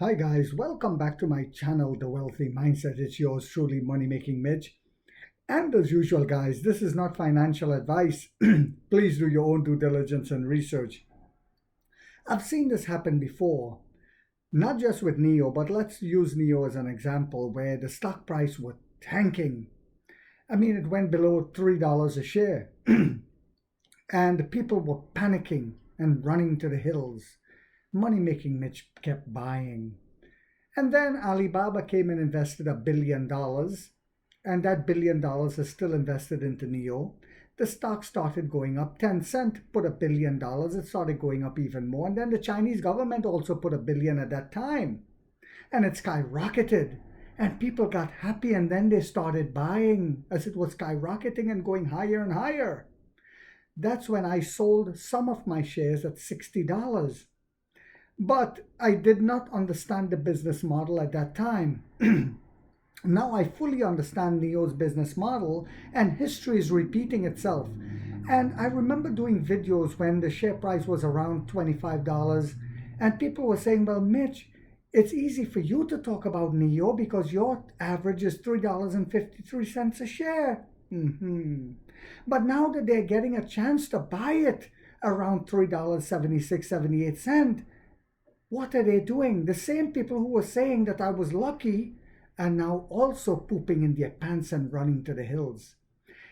Hi guys, welcome back to my channel, The Wealthy Mindset. It's yours truly, Money Making Mitch. And as usual, guys, this is not financial advice. Please do your own due diligence and research. I've seen this happen before, not just with NEO, but let's use NEO as an example where the stock price was tanking. I mean, it went below $3 a share, and people were panicking and running to the hills. Money Making Mitch kept buying. And then Alibaba came and invested $1 billion, and that $1 billion is still invested into NEO. The stock started going up. 10 cent put $1 billion. It started going up even more. And then the Chinese government also put $1 billion at that time. And it skyrocketed. And people got happy, and then they started buying as it was skyrocketing and going higher and higher. That's when I sold some of my shares at $60. But I did not understand the business model at that time. Now I fully understand NEO's business model, and history is repeating itself. And I remember doing videos when the share price was around $25, and people were saying, well, Mitch, it's easy for you to talk about NEO because your average is $3.53 a share. But now that they're getting a chance to buy it around $3.76, 78 what are they doing? The same people who were saying that I was lucky are now also pooping in their pants and running to the hills.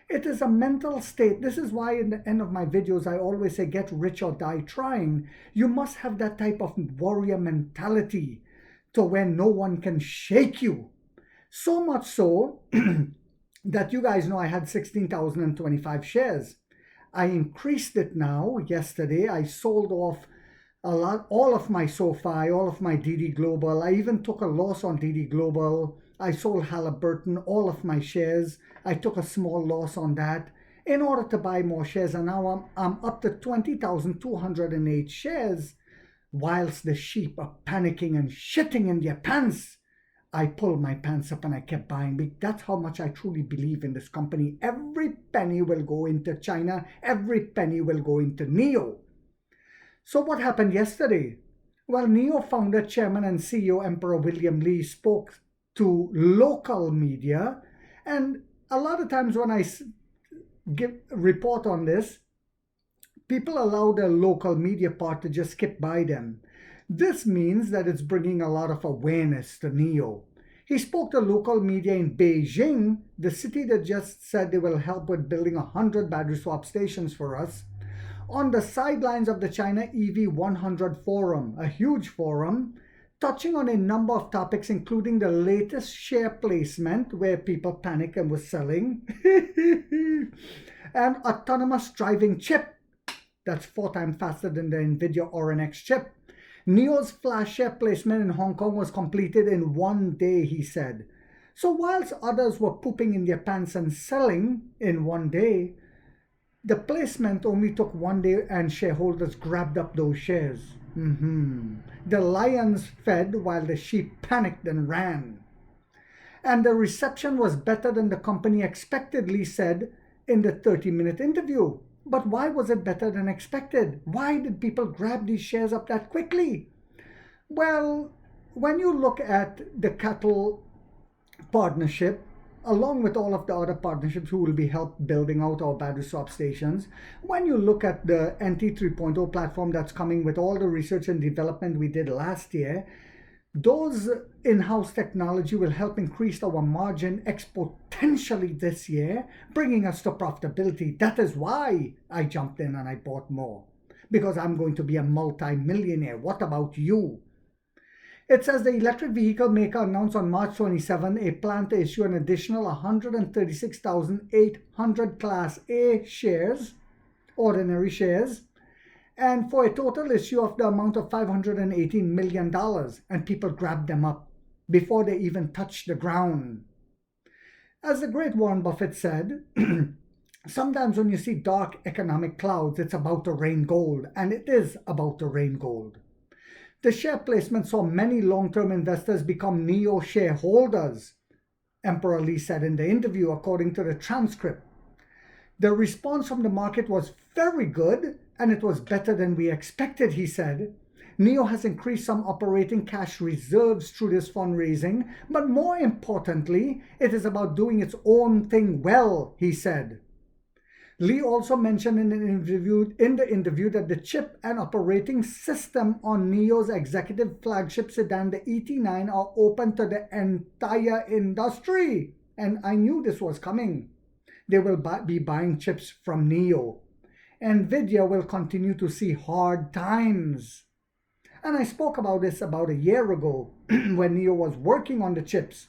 It is a mental state. This is why in the end of my videos I always say get rich or die trying. You must have that type of warrior mentality to where no one can shake you. So much so that you guys know I had 16,025 shares. I increased it now yesterday. I sold off all of my SoFi, all of my DD Global. I even took a loss on DD Global. I sold Halliburton, all of my shares. I took a small loss on that in order to buy more shares. And now I'm up to 20,208 shares. Whilst the sheep are panicking and shitting in their pants, I pulled my pants up and I kept buying. That's how much I truly believe in this company. Every penny will go into China. Every penny will go into NEO. So what happened yesterday? Well, NEO founder, chairman, and CEO Emperor William Lee spoke to local media, and a lot of times when I report on this, people allow the local media part to just skip by them. This means that it's bringing a lot of awareness to NEO. He spoke to local media in Beijing, the city that just said they will help with building 100 battery swap stations for us, on the sidelines of the China EV 100 forum, a huge forum, touching on a number of topics, including the latest share placement where people panic and were selling, and autonomous driving chip that's 4 times faster than the NVIDIA RNX chip. NEO's flash share placement in Hong Kong was completed in 1 day, he said. So whilst others were pooping in their pants and selling in 1 day, the placement only took 1 day and shareholders grabbed up those shares. The lions fed while the sheep panicked and ran. And the reception was better than the company expected, Lee said in the 30-minute interview. But why was it better than expected? Why did people grab these shares up that quickly? Well, when you look at the cattle partnership, along with all of the other partnerships who will be help building out our battery swap stations, when you look at the NT 3.0 platform that's coming with all the research and development we did last year, those in-house technology will help increase our margin exponentially this year, bringing us to profitability. That is why I jumped in and I bought more, because I'm going to be a multi-millionaire. What about you? It says the electric vehicle maker announced on March 27 a plan to issue an additional 136,800 Class A shares, ordinary shares, and for a total issue of the amount of $518 million, and people grabbed them up before they even touched the ground. As the great Warren Buffett said, sometimes when you see dark economic clouds, it's about to rain gold, and it is about to rain gold. The share placement saw many long-term investors become NEO shareholders, Emperor Lee said in the interview, according to the transcript. The response from the market was very good, and it was better than we expected, he said. NIO has increased some operating cash reserves through this fundraising, but more importantly, it is about doing its own thing well, he said. Lee also mentioned in the interview that the chip and operating system on NIO's executive flagship sedan, the ET9, are open to the entire industry. And I knew this was coming. They will be buying chips from NIO. NVIDIA will continue to see hard times. And I spoke about this about a year ago when NIO was working on the chips.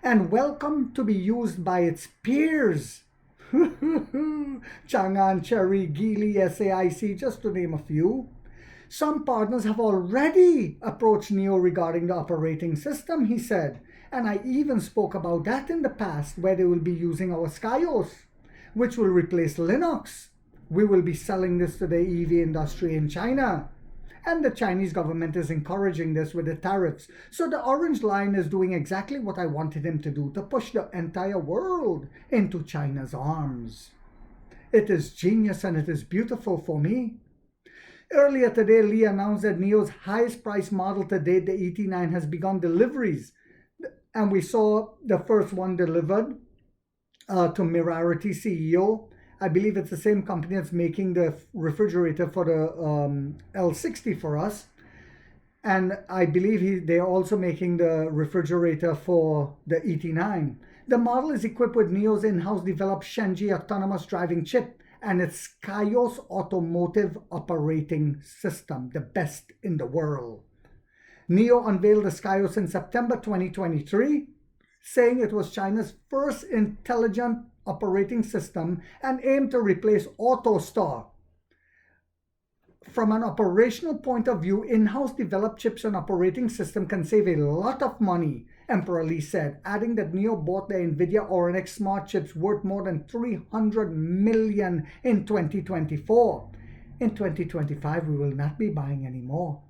And welcome to be used by its peers. Chang'an, Cherry, Geely, SAIC, just to name a few. Some partners have already approached NIO regarding the operating system, he said. And I even spoke about that in the past, where they will be using our Skyos, which will replace Linux. We will be selling this to the EV industry in China. And the Chinese government is encouraging this with the tariffs. So the orange line is doing exactly what I wanted him to do, to push the entire world into China's arms. It is genius and it is beautiful for me. Earlier today, Lee announced that NIO's highest price model to date, the ET9, has begun deliveries. And we saw the first one delivered to Mirarity CEO. I believe it's the same company that's making the refrigerator for the L60 for us. And I believe they're also making the refrigerator for the ET9. The model is equipped with NIO's in-house developed Shenji autonomous driving chip and its Skyos automotive operating system, the best in the world. NIO unveiled the Skyos in September 2023, saying it was China's first intelligent operating system and aimed to replace AutoStar. From an operational point of view, in-house developed chips and operating system can save a lot of money, Emperor Lee said, adding that NIO bought the NVIDIA Orin smart chips worth more than $300 million in 2024. In 2025, we will not be buying any more.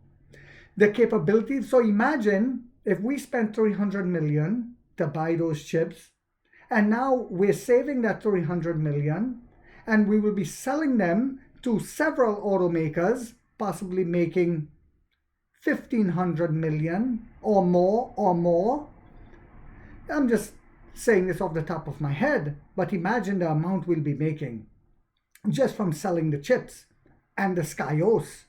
The capabilities, so imagine if we spent $300 million to buy those chips, and now we're saving that $300 million, and we will be selling them to several automakers, possibly making $1,500 million or more. I'm just saying this off the top of my head, but imagine the amount we'll be making just from selling the chips and the Skyos.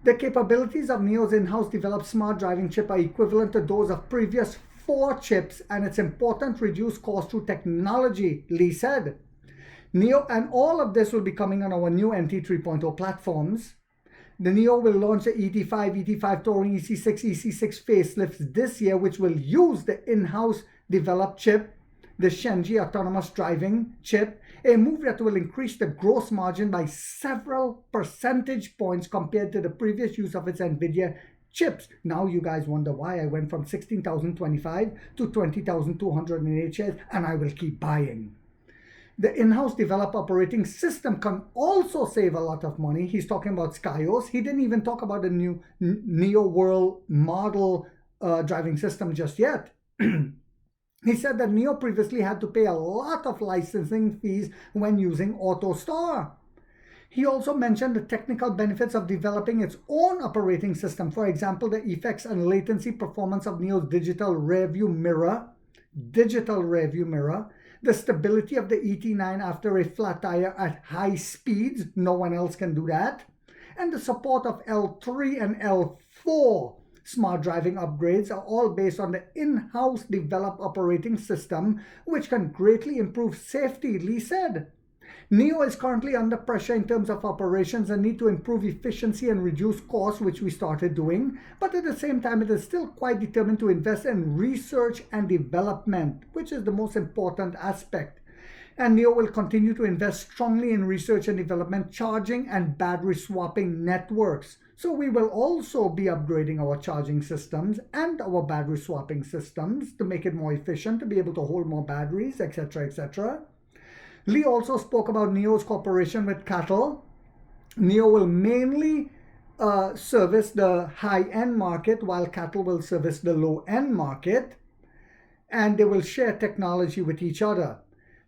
The capabilities of NIO's in-house developed smart driving chip are equivalent to those of previous 4 chips, and it's important to reduce cost through technology, Lee said. NIO, and all of this will be coming on our new NT 3.0 platforms. The NIO will launch the ET5, ET5 Touring, EC6, EC6 facelifts this year, which will use the in-house developed chip, the Shenji autonomous driving chip, a move that will increase the gross margin by several percentage points compared to the previous use of its NVIDIA chips. Now you guys wonder why I went from 16,025 to 20,208 shares, and I will keep buying. The in-house developed operating system can also save a lot of money. He's talking about Skyos. He didn't even talk about the new NIO World model driving system just yet. He said that NIO previously had to pay a lot of licensing fees when using AutoStar. He also mentioned the technical benefits of developing its own operating system. For example, the effects and latency performance of NIO's digital rearview mirror, the stability of the ET9 after a flat tire at high speeds, no one else can do that, and the support of L3 and L4 smart driving upgrades are all based on the in-house developed operating system, which can greatly improve safety, Lee said. NIO is currently under pressure in terms of operations and need to improve efficiency and reduce costs, which we started doing, but at the same time it is still quite determined to invest in research and development, which is the most important aspect. And NIO will continue to invest strongly in research and development, charging and battery swapping networks. So we will also be upgrading our charging systems and our battery swapping systems to make it more efficient, to be able to hold more batteries, etc., etc. Lee also spoke about NIO's cooperation with CATL. NIO will mainly service the high-end market, while CATL will service the low-end market, and they will share technology with each other.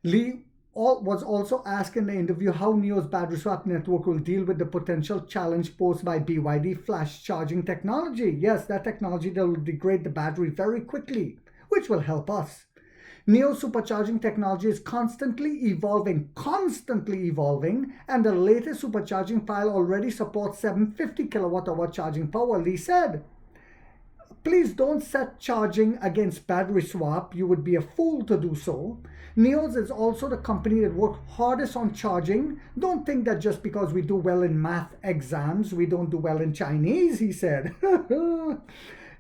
Lee was also asked in the interview how NIO's battery swap network will deal with the potential challenge posed by BYD flash charging technology. Yes, that technology that will degrade the battery very quickly, which will help us. NIO supercharging technology is constantly evolving, and the latest supercharging file already supports 750 kilowatt-hour charging power, Lee said. Please don't set charging against battery swap. You would be a fool to do so. NIO's is also the company that worked hardest on charging. Don't think that just because we do well in math exams, we don't do well in Chinese, he said.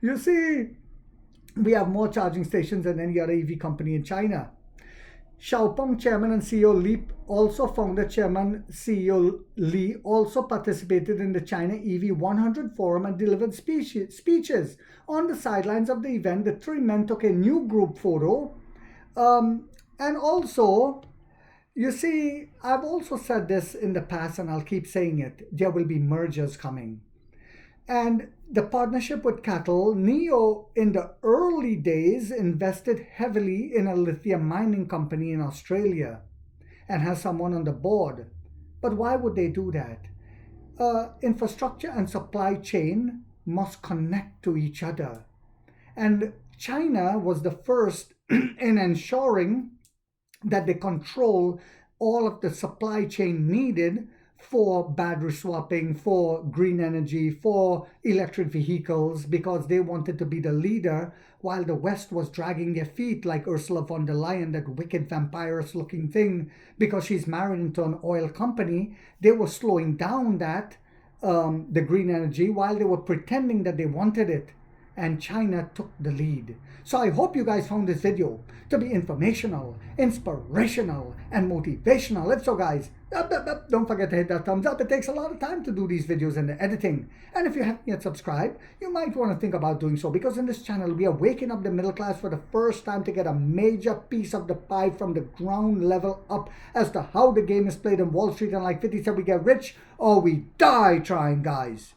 You see, we have more charging stations than any other EV company in China. Xiaopeng chairman and CEO Li, also founder chairman CEO Li, also participated in the China EV 100 forum and delivered speeches. On the sidelines of the event, the three men took a new group photo. And also, you see, I've also said this in the past and I'll keep saying it. There will be mergers coming. And the partnership with CATL, NIO in the early days invested heavily in a lithium mining company in Australia and has someone on the board. But why would they do that? Infrastructure and supply chain must connect to each other. And China was the first in ensuring that they control all of the supply chain needed for battery swapping, for green energy, for electric vehicles, because they wanted to be the leader while the West was dragging their feet like Ursula von der Leyen, that wicked vampirous looking thing, because she's married into an oil company. They were slowing down that, the green energy, while they were pretending that they wanted it. And China took the lead. So I hope you guys found this video to be informational, inspirational, and motivational. If so, guys, don't forget to hit that thumbs up. It takes a lot of time to do these videos and the editing. And if you haven't yet subscribed, you might want to think about doing so, because in this channel, we are waking up the middle class for the first time to get a major piece of the pie from the ground level up as to how the game is played on Wall Street. And like 50 said, we get rich or we die trying, guys.